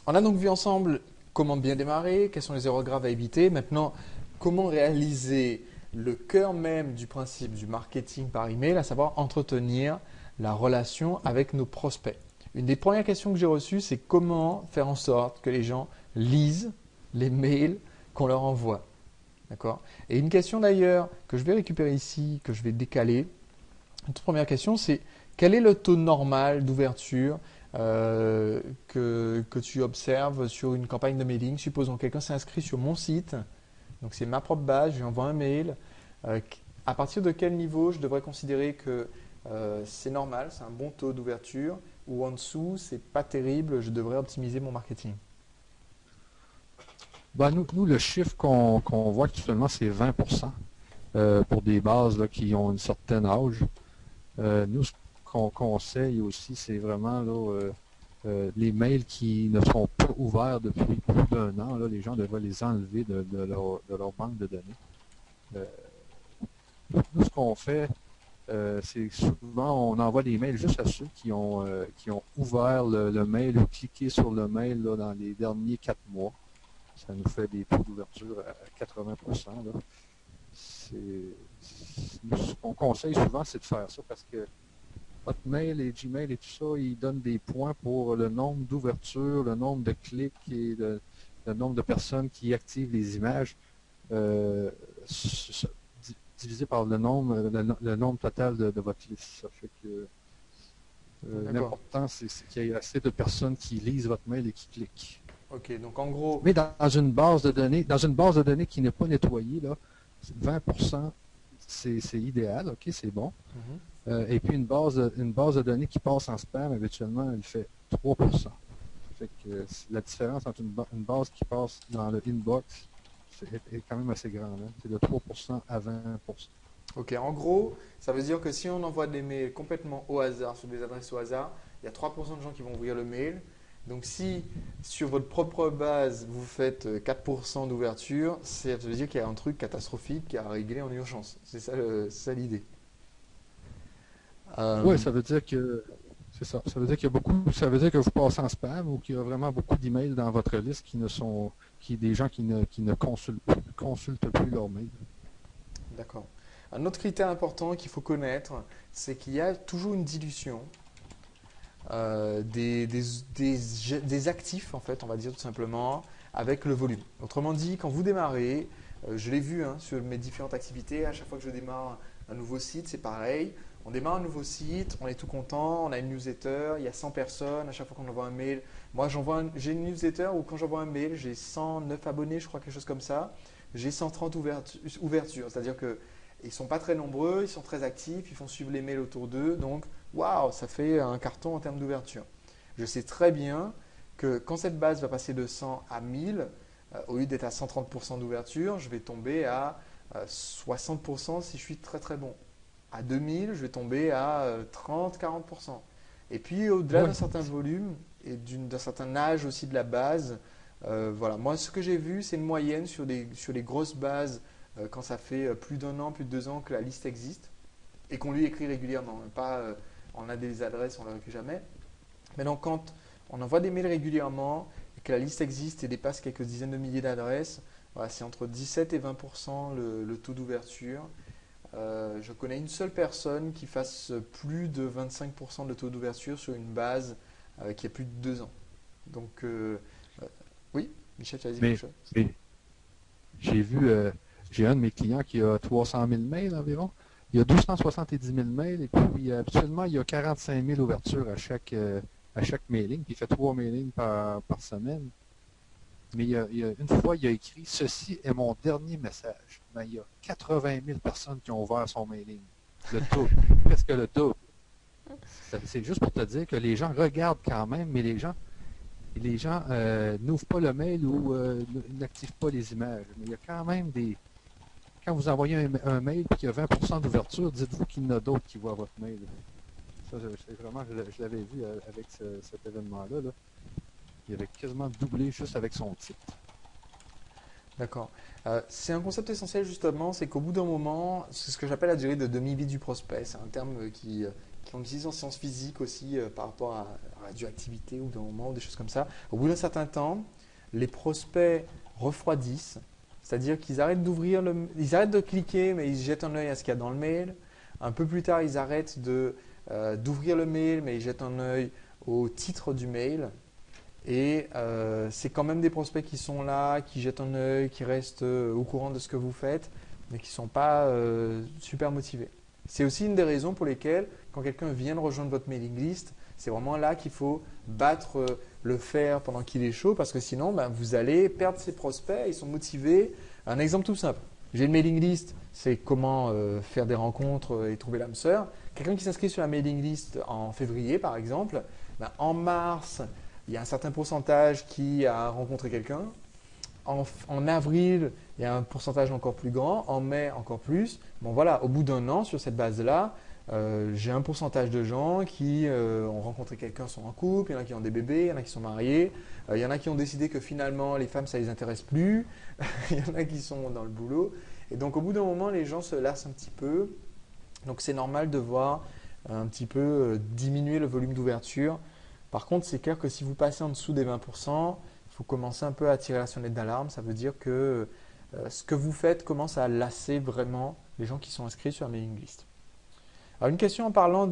On a donc vu ensemble comment bien démarrer, quelles sont les erreurs graves à éviter. Maintenant, comment réaliser le cœur même du principe du marketing par email, à savoir entretenir la relation avec nos prospects. Une des premières questions que j'ai reçues, c'est comment faire en sorte que les gens lisent les mails qu'on leur envoie. D'accord? Et une question d'ailleurs que je vais récupérer ici, que je vais décaler. La toute première question, c'est quel est le taux normal d'ouverture que tu observes sur une campagne de mailing? Supposons que quelqu'un s'est inscrit sur mon site, donc c'est ma propre base, je lui envoie un mail. Euh, à partir de quel niveau je devrais considérer que c'est normal, c'est un bon taux d'ouverture, ou en dessous, c'est pas terrible, je devrais optimiser mon marketing? Ben, nous, le chiffre qu'on voit actuellement, c'est 20% pour des bases là, qui ont une certaine âge. Nous, ce qu'on conseille aussi, c'est vraiment là, les mails qui ne sont pas ouverts depuis plus d'un an. Là, les gens devraient les enlever de leur banque de données. Euh, Nous, ce qu'on fait, c'est souvent, on envoie des mails juste à ceux qui ont ouvert le mail ou cliqué sur le mail là, dans les derniers 4 mois. Ça nous fait des taux d'ouverture à 80%. Là. Ce qu'on conseille souvent, c'est de faire ça parce que Hotmail et Gmail et tout ça, ils donnent des points pour le nombre d'ouvertures, le nombre de clics et le nombre de personnes qui activent les images euh, divisé par le nombre total de votre liste. Ça fait que D'accord. l'important, c'est qu'il y ait assez de personnes qui lisent votre mail et qui cliquent. Ok, donc en gros, Mais dans une base de données qui n'est pas nettoyée, là, 20%, c'est idéal, ok, c'est bon. mhm. Et puis une base de données qui passe en spam, habituellement, elle fait 3%. Fait que la différence entre une base qui passe dans le inbox est quand même assez grande. Hein. C'est de 3% à 20%. Ok, en gros, ça veut dire que si on envoie des mails complètement au hasard, sur des adresses au hasard, il y a 3% de gens qui vont ouvrir le mail. Donc si sur votre propre base, vous faites 4% d'ouverture, ça veut dire qu'il y a un truc catastrophique qui a régler en urgence. C'est ça, c'est ça l'idée. Oui, Euh, ça veut dire que c'est ça. Ça veut dire qu'il y a beaucoup, ça veut dire que vous passez en spam ou qu'il y a vraiment beaucoup d'emails dans votre liste qui ne sont, qui des gens qui ne consultent plus leurs mails. d'accord. Un autre critère important qu'il faut connaître, c'est qu'il y a toujours une dilution des actifs, en fait, on va dire tout simplement, avec le volume. Autrement dit, quand vous démarrez, je l'ai vu hein, sur mes différentes activités, à chaque fois que je démarre un nouveau site, c'est pareil. On démarre un nouveau site, on est tout content, on a une newsletter, il y a 100 personnes, à chaque fois qu'on envoie un mail. Moi, j'ai une newsletter où quand j'envoie un mail, j'ai 109 abonnés, je crois, quelque chose comme ça. J'ai 130 ouvertures, c'est-à-dire que ils sont pas très nombreux, ils sont très actifs, ils font suivre les mails autour d'eux, donc waouh, ça fait un carton en termes d'ouverture. Je sais très bien que quand cette base va passer de 100 à 1000, au lieu d'être à 130% d'ouverture, je vais tomber à 60% si je suis très très bon. À 2000, je vais tomber à 30-40%. Et puis au-delà Oui, d'un certain volume et d'un certain âge aussi de la base, voilà. Moi, ce que j'ai vu, c'est une moyenne sur les grosses bases quand ça fait plus d'un an, plus de 2 ans que la liste existe et qu'on lui écrit régulièrement. Pas, on a des adresses, on ne leur écrit jamais. Mais donc, quand on envoie des mails régulièrement et que la liste existe et dépasse quelques dizaines de milliers d'adresses, voilà, c'est entre 17 et 20% le taux d'ouverture. Je connais une seule personne qui fasse plus de 25% de taux d'ouverture sur une base qui a plus de 2 ans. Donc, euh, oui, Michel, tu as dit quelque mais, chose? mais j'ai vu, j'ai un de mes clients qui a 300 000 mails environ. Il y a 270 000 mails et puis habituellement, il y a 45 000 ouvertures à chaque mailing, puis il fait 3 mailings par semaine. Mais une fois, il a écrit «Ceci est mon dernier message». Mais il y a 80 000 personnes qui ont ouvert son mailing. Le double, presque le double. C'est juste pour te dire que les gens regardent quand même, mais les gens n'ouvrent pas le mail ou n'activent pas les images. Mais il y a quand même des... Quand vous envoyez un mail et qu'il y a 20% d'ouverture, dites-vous qu'il y en a d'autres qui voient votre mail. Ça, vraiment, je l'avais vu avec cet événement-là. Là. Il avait quasiment doublé juste avec son titre. D'accord. C'est un concept essentiel justement, c'est qu'au bout d'un moment, c'est ce que j'appelle la durée de demi-vie du prospect. C'est un terme qui ont une licence en sciences physiques aussi par rapport à la radioactivité ou d'un moment, ou des choses comme ça. Au bout d'un certain temps, les prospects refroidissent, c'est-à-dire qu'ils arrêtent ils arrêtent de cliquer, mais ils jettent un œil à ce qu'il y a dans le mail. Un peu plus tard, ils arrêtent d'ouvrir le mail, mais ils jettent un œil au titre du mail. Et c'est quand même des prospects qui sont là, qui jettent un œil, qui restent au courant de ce que vous faites, mais qui ne sont pas super motivés. C'est aussi une des raisons pour lesquelles, quand quelqu'un vient de rejoindre votre mailing list, c'est vraiment là qu'il faut battre le fer pendant qu'il est chaud, parce que sinon, ben, vous allez perdre ces prospects, ils sont motivés. Un exemple tout simple. J'ai une mailing list, c'est comment faire des rencontres et trouver l'âme sœur. Quelqu'un qui s'inscrit sur la mailing list en février, par exemple, ben, en mars, il y a un certain pourcentage qui a rencontré quelqu'un. En avril, il y a un pourcentage encore plus grand. En mai, encore plus. Bon, voilà, au bout d'un an, sur cette base-là, j'ai un pourcentage de gens qui ont rencontré quelqu'un, sont en couple, il y en a qui ont des bébés, il y en a qui sont mariés, il y en a qui ont décidé que finalement les femmes ça les intéresse plus, il y en a qui sont dans le boulot. Et donc au bout d'un moment, les gens se lassent un petit peu. Donc c'est normal de voir un petit peu diminuer le volume d'ouverture. Par contre, c'est clair que si vous passez en dessous des 20%, il faut commencer un peu à tirer la sonnette d'alarme. Ça veut dire que ce que vous faites commence à lasser vraiment les gens qui sont inscrits sur la mailing list. Alors une question en parlant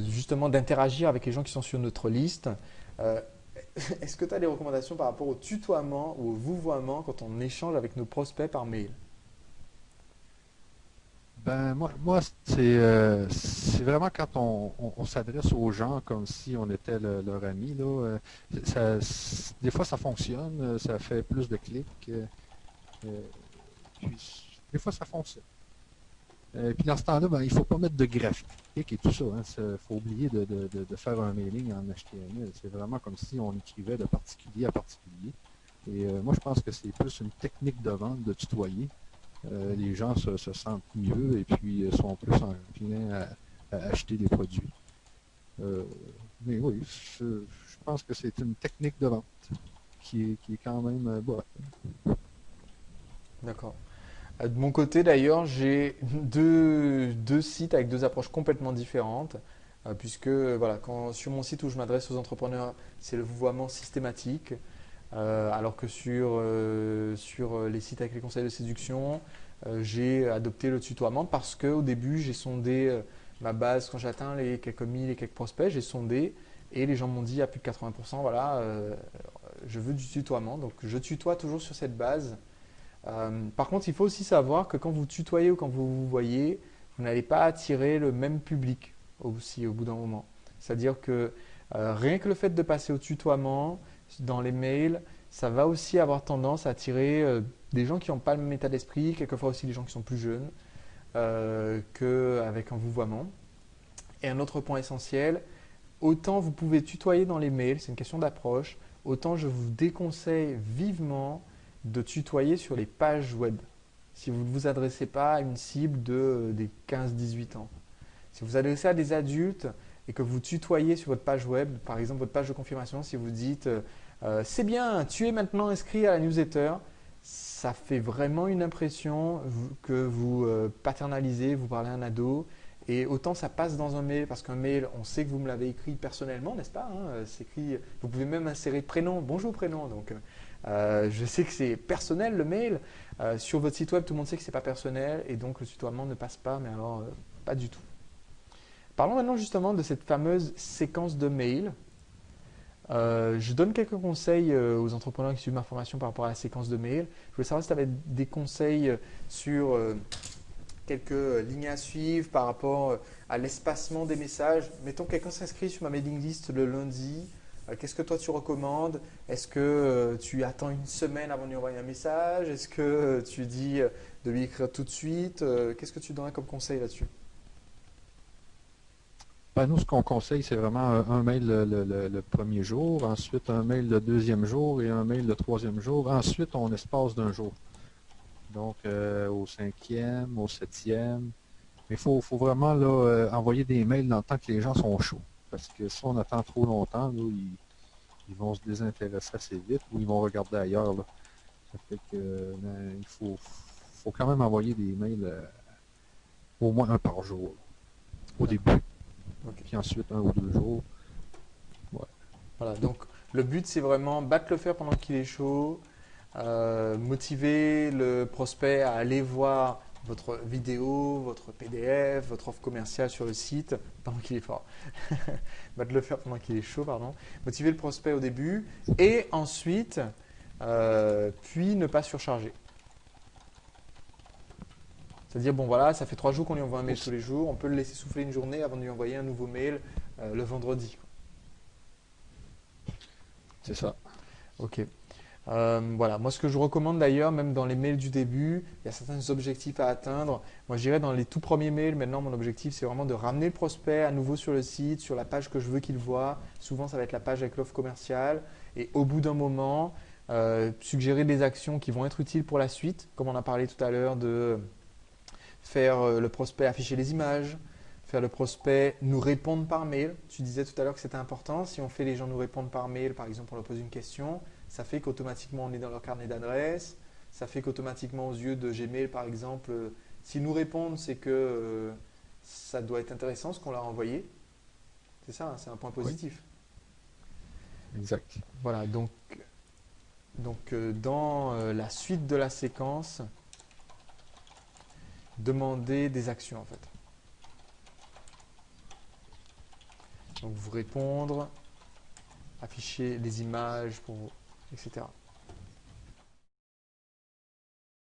justement d'interagir avec les gens qui sont sur notre liste. Euh, Est-ce que tu as des recommandations par rapport au tutoiement ou au vouvoiement quand on échange avec nos prospects par mail? Ben, moi c'est vraiment quand on s'adresse aux gens comme si on était leur ami, là, des fois ça fonctionne, ça fait plus de clics, euh, puis des fois ça fonctionne. Puis dans ce temps-là, ben, il ne faut pas mettre de graphique et tout ça. Il faut oublier de faire un mailing en HTML. C'est vraiment comme si on écrivait de particulier à particulier. Et moi, je pense que c'est plus une technique de vente de tutoyer. Les gens se sentent mieux et puis sont plus enclins à acheter des produits. Euh, mais oui, je pense que c'est une technique de vente qui est quand même bonne. D'accord. De mon côté d'ailleurs, j'ai deux sites avec deux approches complètement différentes, puisque voilà, sur mon site où je m'adresse aux entrepreneurs, c'est le vouvoiement systématique, alors que sur les sites avec les conseils de séduction, j'ai adopté le tutoiement parce qu'au début, j'ai sondé ma base quand j'atteins les quelques mille et quelques prospects, j'ai sondé et les gens m'ont dit à plus de 80%, voilà, je veux du tutoiement. Donc je tutoie toujours sur cette base. Par contre, il faut aussi savoir que quand vous tutoyez ou quand vous vous voyez, vous n'allez pas attirer le même public aussi au bout d'un moment. C'est-à-dire que rien que le fait de passer au tutoiement dans les mails, ça va aussi avoir tendance à attirer des gens qui n'ont pas le même état d'esprit, quelquefois aussi des gens qui sont plus jeunes qu'avec un vouvoiement. Et un autre point essentiel, autant vous pouvez tutoyer dans les mails, c'est une question d'approche, autant je vous déconseille vivement de tutoyer sur les pages web. Si vous ne vous adressez pas à une cible des 15-18 ans. Si vous vous adressez à des adultes et que vous tutoyez sur votre page web, par exemple votre page de confirmation, si vous dites c'est bien, tu es maintenant inscrit à la newsletter, ça fait vraiment une impression que vous paternalisez, vous parlez à un ado. Et autant ça passe dans un mail, parce qu'un mail, on sait que vous me l'avez écrit personnellement, n'est-ce pas, hein, c'est écrit, vous pouvez même insérer prénom, bonjour prénom. Donc, je sais que c'est personnel le mail. Sur votre site web, tout le monde sait que c'est pas personnel et donc le tutoiement ne passe pas, mais alors pas du tout. Parlons maintenant justement de cette fameuse séquence de mails. Je donne quelques conseils aux entrepreneurs qui suivent ma formation par rapport à la séquence de mails. Je voulais savoir si tu avais des conseils sur quelques lignes à suivre par rapport à l'espacement des messages. Mettons que quelqu'un s'inscrit sur ma mailing list le lundi. Qu'est-ce que toi tu recommandes? Est-ce que tu attends une semaine avant de lui envoyer un message? Est-ce que tu dis de lui écrire tout de suite? Qu'est-ce que tu donnerais comme conseil là-dessus? Ben, nous, ce qu'on conseille, c'est vraiment un mail le premier jour, ensuite un mail le deuxième jour et un mail le troisième jour. Ensuite, on espace d'un jour. Donc, au cinquième, au septième. Mais il faut vraiment là, envoyer des mails dans le temps que les gens sont chauds. Parce que si on attend trop longtemps, là, ils vont se désintéresser assez vite ou ils vont regarder ailleurs. Là. Ça fait que il faut quand même envoyer des mails au moins un par jour au début. Ok. Puis ensuite, 1 ou 2 jours. Ouais. Voilà, donc le but c'est vraiment battre le fer pendant qu'il est chaud, motiver le prospect à aller voir votre vidéo, votre PDF, votre offre commerciale sur le site pendant qu'il est fort. Battre le fer pendant qu'il est chaud, pardon. Motiver le prospect au début et ensuite, puis ne pas surcharger. C'est-à-dire, bon voilà, ça fait 3 jours qu'on lui envoie un mail tous les jours, on peut le laisser souffler une journée avant de lui envoyer un nouveau mail le vendredi. C'est ça. Ok. Voilà, moi ce que je recommande d'ailleurs, même dans les mails du début, il y a certains objectifs à atteindre. Moi je dirais dans les tout premiers mails, maintenant mon objectif c'est vraiment de ramener le prospect à nouveau sur le site, sur la page que je veux qu'il voit. Souvent ça va être la page avec l'offre commerciale. Et au bout d'un moment, suggérer des actions qui vont être utiles pour la suite, comme on a parlé tout à l'heure de faire le prospect afficher les images, faire le prospect nous répondre par mail. Tu disais tout à l'heure que c'était important. Si on fait les gens nous répondre par mail, par exemple on leur pose une question, ça fait qu'automatiquement on est dans leur carnet d'adresses. Ça fait qu'automatiquement aux yeux de Gmail par exemple, s'ils nous répondent, c'est que ça doit être intéressant ce qu'on leur a envoyé. C'est ça, hein, c'est un point Oui, positif. exact. Voilà, donc dans la suite de la séquence, demander des actions en fait. Donc vous répondre, afficher les images, etc.